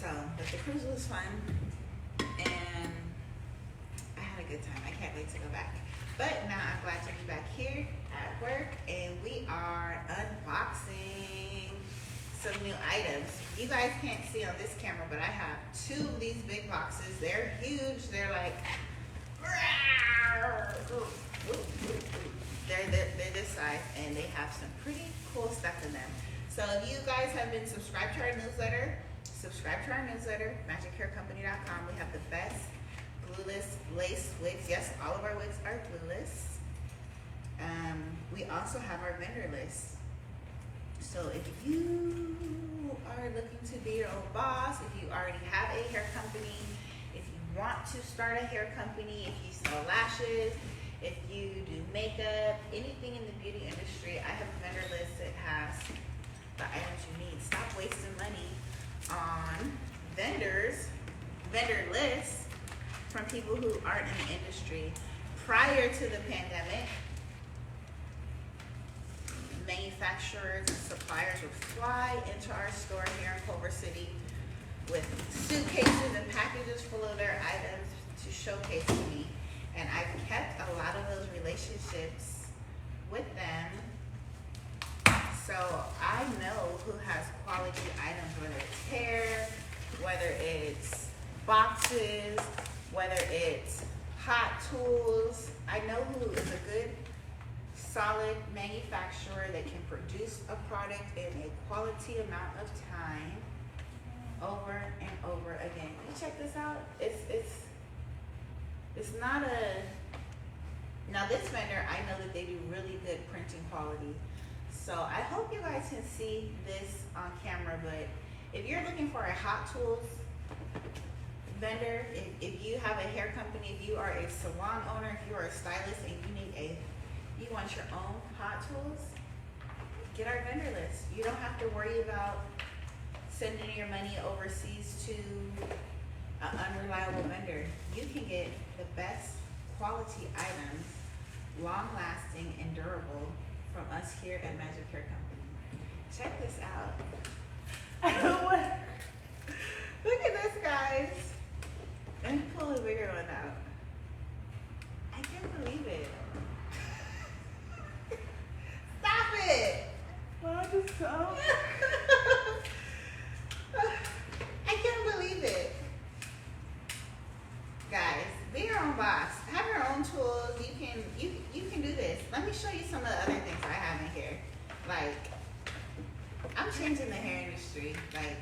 So, but the cruise was fun, and I had a good time. I can't wait to go back. But now I'm glad to be back here at work, and we are unboxing some new items. You guys can't see on this camera, but I have two of these big boxes. They're huge. They're like, they're this size, and they have some pretty cool stuff in them. So if you guys have been subscribed to our newsletter, magichaircompany.com. We have the best glueless lace wigs. Yes, all of our wigs are glueless. We also have our vendor list. So if you are looking to be your own boss, if you already have a hair company, if you want to start a hair company, if you sell lashes, if you do makeup, anything in the beauty industry, I have a vendor list that has the items you need. Stop wasting money on vendor lists from people who aren't in the industry. Prior to the pandemic, manufacturers and suppliers would fly into our store here in Culver City with suitcases and packages full of their items to showcase to me. And I've kept a lot of those relationships with them. So I know who has quality items, whether it's hair, whether it's boxes, whether it's hot tools. I know who is a good, solid manufacturer that can produce a product in a quality amount of time over and over again. You check this out. It's not a, now this vendor, I know that they do really good printing quality. So I hope you guys can see this on camera, but if you're looking for a hot tools vendor, if you have a hair company, if you are a salon owner, if you are a stylist and you want your own hot tools, get our vendor list. You don't have to worry about sending your money overseas to an unreliable vendor. You can get the best quality items, long lasting and durable, from us here at Magic Hair Company. Check this out. Look at this, guys. Let me pull a bigger one out. I can't believe it. Stop it! Well, just so. I can't believe it. Guys, be your own boss. Have your own tools. You can do this. Let me show you some of the other things I have in here. Like, I'm changing the hair industry. Like,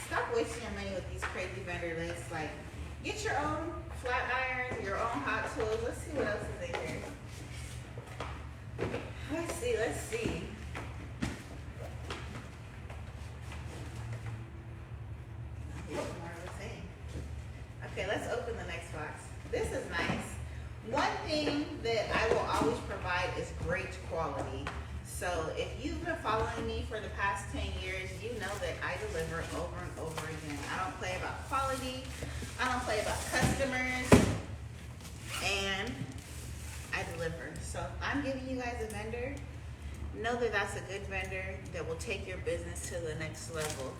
stop wasting your money with these crazy vendor lists. Like, get your own flat irons, your own hot tools. Let's see what else is in here. Let's see. Okay, let's open the next box. This is nice. One thing that I will always provide is great quality. So if you've been following me for the past 10 years, you know that I deliver over and over again. I don't play about quality. I don't play about customers. And I deliver. So if I'm giving you guys a vendor, know that that's a good vendor that will take your business to the next level.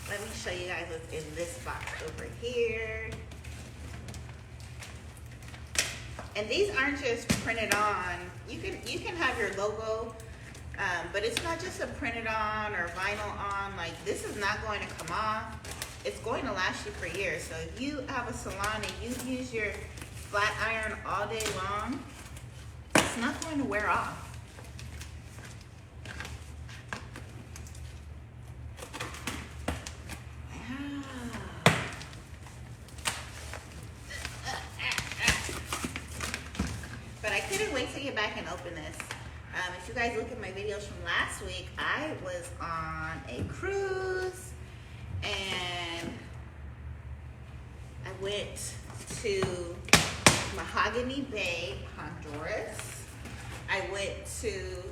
Let me show you guys what's in this box over here. And these aren't just printed on. You can have your logo, but it's not just a printed on or vinyl on. Like, this is not going to come off. It's going to last you for years. So if you have a salon and you use your flat iron all day long, it's not going to wear off. But I couldn't wait to get back and open this. If you guys look at my videos from last week, I was on a cruise and I went to Mahogany Bay, Honduras. I went to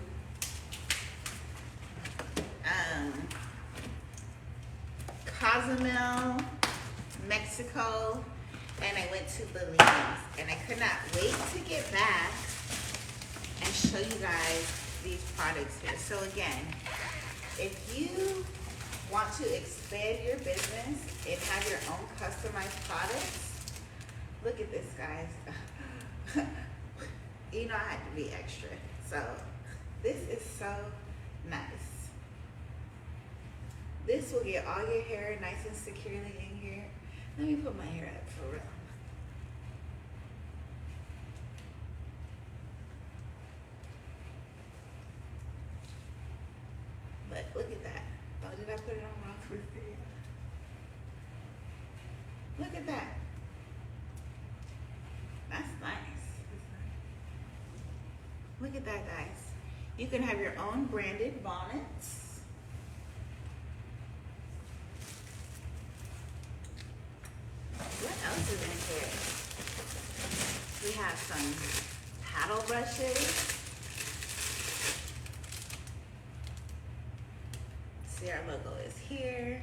Cozumel, Mexico, and I went to Belize. And I could not wait to get back and show you guys these products here. So again, if you want to expand your business and have your own customized products, look at this, guys. You know I had to be extra. So this is so nice. This will get all your hair nice and securely in here. Let me put my hair up for real. But look at that. Oh, did I put it on wrong for video? Look at that. That's nice. Look at that, guys. You can have your own branded bonnets. What else is in here? We have some paddle brushes. See, our logo is here.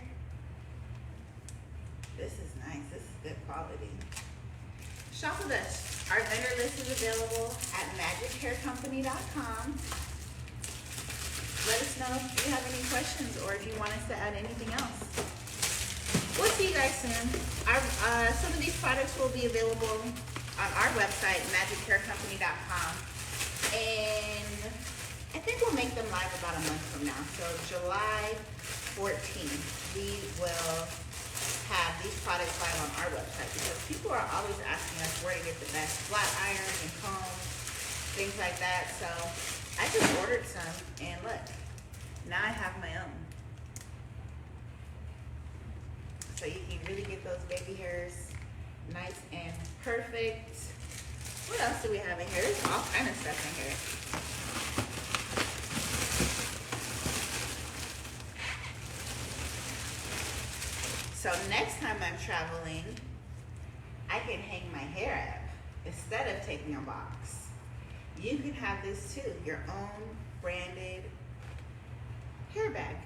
This is nice. This is good quality. Shop with us. Our vendor list is available at magichaircompany.com. Let us know if you have any questions or if you want us to add anything else. We'll see you guys soon. Some of these products will be available on our website, magichaircompany.com. And I think we'll make them live about a month from now. So July 14th, we will have these products live on our website because people are always asking us where to get the best flat iron and comb, things like that. So I just ordered some and look, now I have my own. So you can really get those baby hairs nice and perfect. What else do we have in here? There's all kind of stuff in here. So next time I'm traveling, I can hang my hair up instead of taking a box. You can have this too, your own branded hair bag.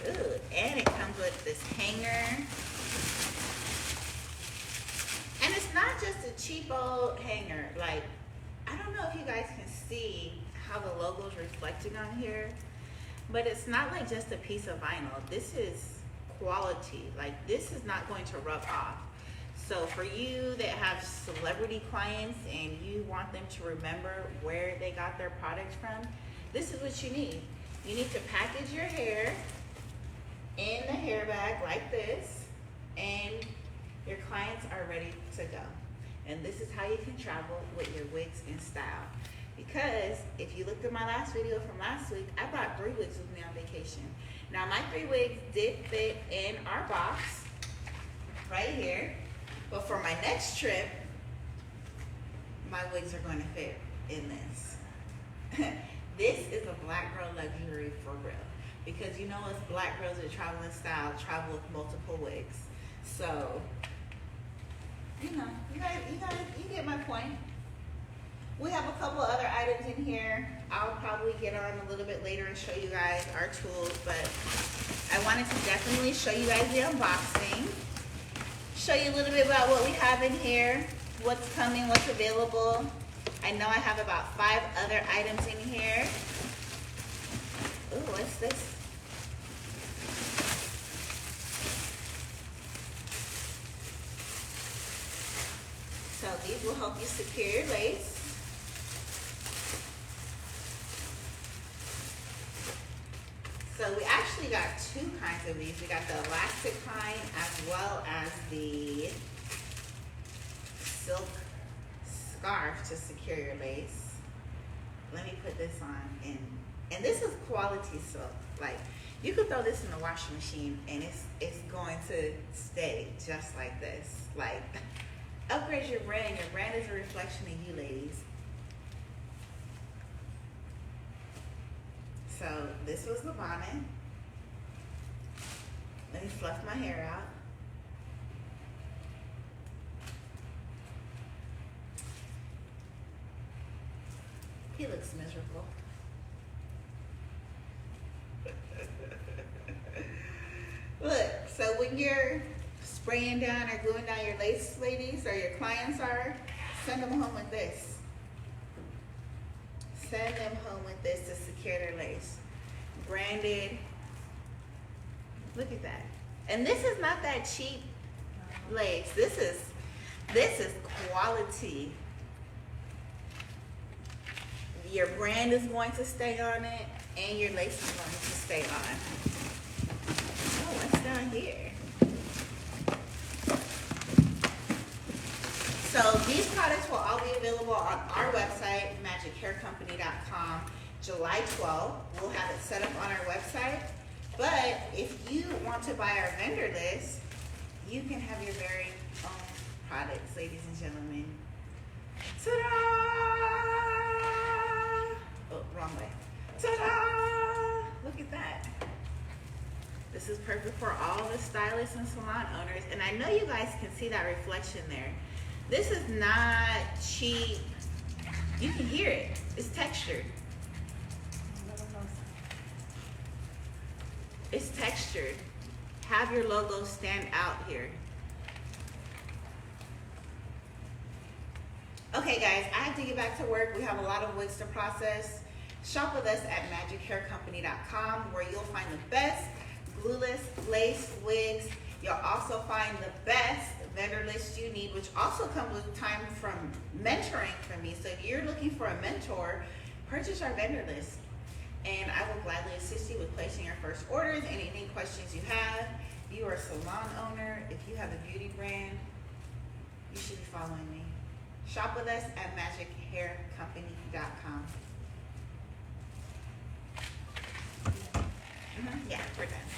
Ooh, and it comes with this hanger. And it's not just a cheap old hanger. Like, I don't know if you guys can see how the logo's reflecting on here, but it's not like just a piece of vinyl. This is quality. Like, this is not going to rub off. So for you that have celebrity clients and you want them to remember where they got their products from, this is what you need. You need to package your hair in the hair bag like this, and your clients are ready to go. And this is how you can travel with your wigs in style. Because if you looked at my last video from last week, I brought 3 wigs with me on vacation. Now my 3 wigs did fit in our box right here. But for my next trip, my wigs are going to fit in this. This is a black girl luxury for real. Because you know us black girls that travel in style travel with multiple wigs. So, you know, you get my point. We have a couple other items in here. I'll probably get on a little bit later and show you guys our tools, but I wanted to definitely show you guys the unboxing. Show you a little bit about what we have in here, what's coming, what's available. I know I have about 5 other items in here. Ooh, what's this? So these will help you secure your lace. So we actually got 2 kinds of these. We got the elastic kind as well as the silk scarf to secure your lace. Let me put this on, and this is quality silk. Like, you could throw this in the washing machine and it's going to stay just like this. Like, upgrade your brand. Your brand is a reflection of you, ladies. So this was the bonnet. Let me fluff my hair out. He looks miserable. when you're spraying down or gluing down your lace, ladies, or your clients are, send them home with this. Send them home with this to secure their lace. Branded. Look at that. And this is not that cheap lace. This is quality. Your brand is going to stay on it, and your lace is going to stay on. Oh, what's down here? So these products will all be available on our website, magichaircompany.com, July 12th. We'll have it set up on our website. But if you want to buy our vendor list, you can have your very own products, ladies and gentlemen. Ta-da! Oh, wrong way. Ta-da! Look at that. This is perfect for all the stylists and salon owners. And I know you guys can see that reflection there. This is not cheap. You can hear it. It's textured. It's textured. Have your logo stand out here. Okay guys, I have to get back to work. We have a lot of wigs to process. Shop with us at magichaircompany.com, where you'll find the best glueless lace wigs. You'll also find the best vendor list you need, which also comes with time from mentoring from me. So if you're looking for a mentor, purchase our vendor list, and I will gladly assist you with placing your first orders and any questions you have. If you are a salon owner, if you have a beauty brand, you should be following me. Shop with us at magichaircompany.com. Yeah, we're done.